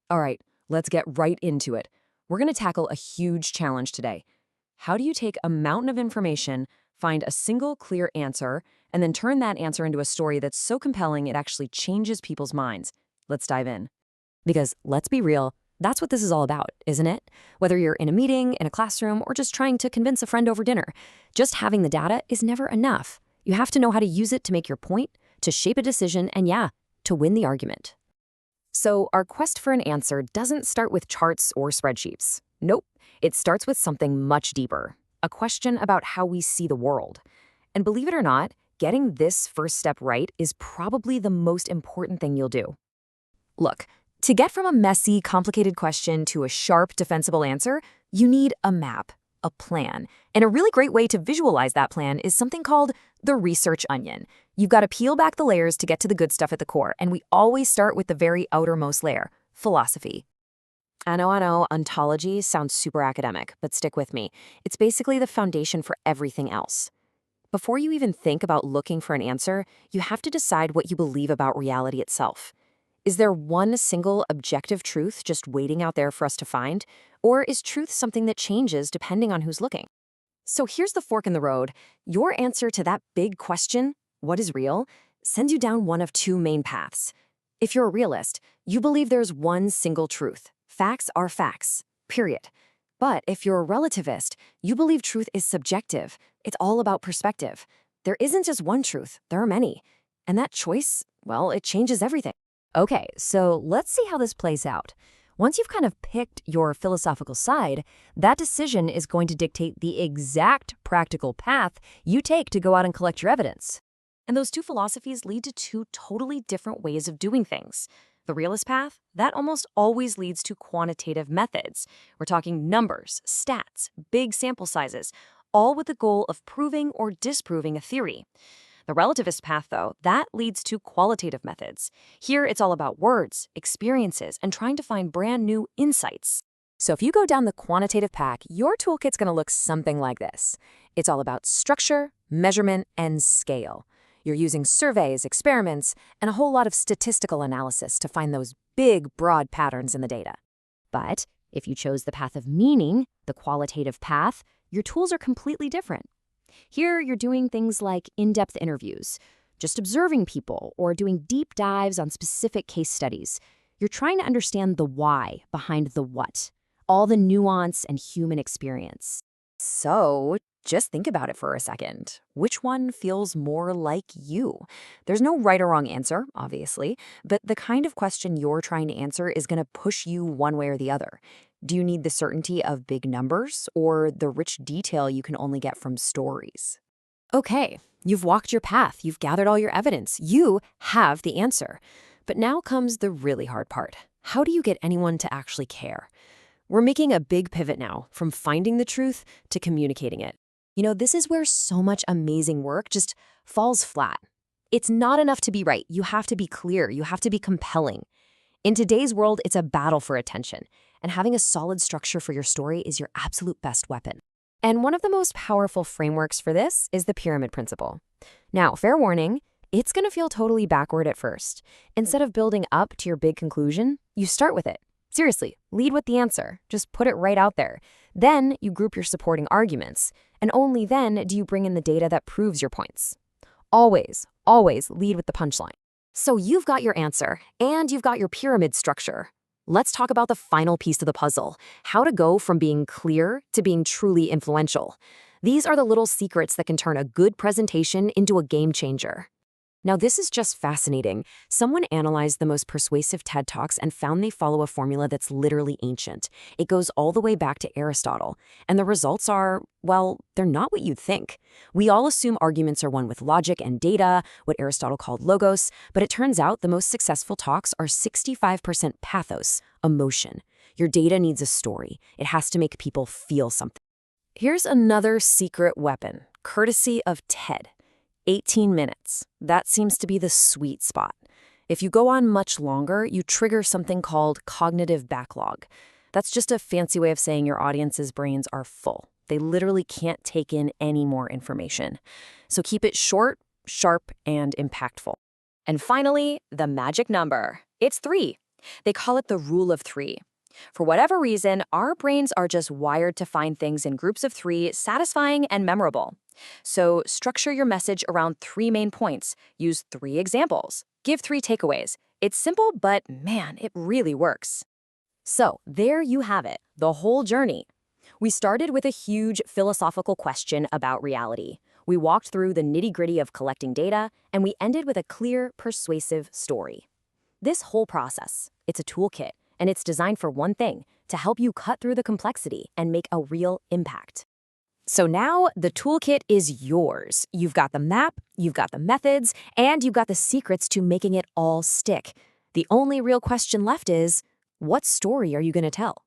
All right, let's get right into it. We're going to tackle a huge challenge today. How do you take a mountain of information, find a single clear answer, and then turn that answer into a story that's so compelling it actually changes people's minds? Let's dive in. Because let's be real, that's what this is all about, isn't it? Whether you're in a meeting, in a classroom, or just trying to convince a friend over dinner, just having the data is never enough. You have to know how to use it to make your point, to shape a decision, and yeah, to win the argument. So our quest for an answer doesn't start with charts or spreadsheets. Nope, it starts with something much deeper, a question about how we see the world. And believe it or not, getting this first step right is probably the most important thing you'll do. Look, to get from a messy, complicated question to a sharp, defensible answer, you need a map, a plan. And a really great way to visualize that plan is something called the research onion. You've got to peel back the layers to get to the good stuff at the core, and we always start with the very outermost layer, philosophy. I know, ontology sounds super academic, but stick with me. It's basically the foundation for everything else. Before you even think about looking for an answer, you have to decide what you believe about reality itself. Is there one single objective truth just waiting out there for us to find? Or is truth something that changes depending on who's looking? So here's the fork in the road. Your answer to that big question, what is real, sends you down one of two main paths. If you're a realist, you believe there's one single truth. Facts are facts, period. But if you're a relativist, you believe truth is subjective. It's all about perspective. There isn't just one truth, there are many. And that choice, well, it changes everything. Okay, so let's see how this plays out. Once you've kind of picked your philosophical side, that decision is going to dictate the exact practical path you take to go out and collect your evidence. And those two philosophies lead to two totally different ways of doing things. The realist path, that almost always leads to quantitative methods. We're talking numbers, stats, big sample sizes, all with the goal of proving or disproving a theory. The relativist path, though, that leads to qualitative methods. Here, it's all about words, experiences, and trying to find brand new insights. So if you go down the quantitative path, your toolkit's going to look something like this. It's all about structure, measurement, and scale. You're using surveys, experiments, and a whole lot of statistical analysis to find those big, broad patterns in the data. But if you chose the path of meaning, the qualitative path, your tools are completely different. Here, you're doing things like in-depth interviews, just observing people, or doing deep dives on specific case studies. You're trying to understand the why behind the what, all the nuance and human experience. So, just think about it for a second. Which one feels more like you? There's no right or wrong answer, obviously, but the kind of question you're trying to answer is going to push you one way or the other. Do you need the certainty of big numbers or the rich detail you can only get from stories? Okay, you've walked your path, you've gathered all your evidence, you have the answer. But now comes the really hard part. How do you get anyone to actually care? We're making a big pivot now from finding the truth to communicating it. This is where so much amazing work just falls flat. It's not enough to be right. You have to be clear. You have to be compelling. In today's world, it's a battle for attention, and having a solid structure for your story is your absolute best weapon. And one of the most powerful frameworks for this is the pyramid principle. Now, fair warning, it's going to feel totally backward at first. Instead of building up to your big conclusion, you start with it. Seriously, lead with the answer. Just put it right out there. Then you group your supporting arguments, and only then do you bring in the data that proves your points. Always, always lead with the punchline. So you've got your answer, and you've got your pyramid structure. Let's talk about the final piece of the puzzle, how to go from being clear to being truly influential. These are the little secrets that can turn a good presentation into a game changer. Now, this is just fascinating. Someone analyzed the most persuasive TED Talks and found they follow a formula that's literally ancient. It goes all the way back to Aristotle. And the results are, well, they're not what you'd think. We all assume arguments are won with logic and data, what Aristotle called logos, but it turns out the most successful talks are 65% pathos, emotion. Your data needs a story. It has to make people feel something. Here's another secret weapon, courtesy of TED. 18 minutes. That seems to be the sweet spot. If you go on much longer, you trigger something called cognitive backlog. That's just a fancy way of saying your audience's brains are full. They literally can't take in any more information. So keep it short, sharp, and impactful. And finally, the magic number. It's 3. They call it the rule of three. For whatever reason, our brains are just wired to find things in groups of three satisfying and memorable. So structure your message around three main points. Use three examples. Give three takeaways. It's simple, but man, it really works. So there you have it, the whole journey. We started with a huge philosophical question about reality. We walked through the nitty-gritty of collecting data, and we ended with a clear, persuasive story. This whole process, it's a toolkit, and it's designed for one thing, to help you cut through the complexity and make a real impact. So now the toolkit is yours. You've got the map, you've got the methods, and you've got the secrets to making it all stick. The only real question left is, what story are you going to tell?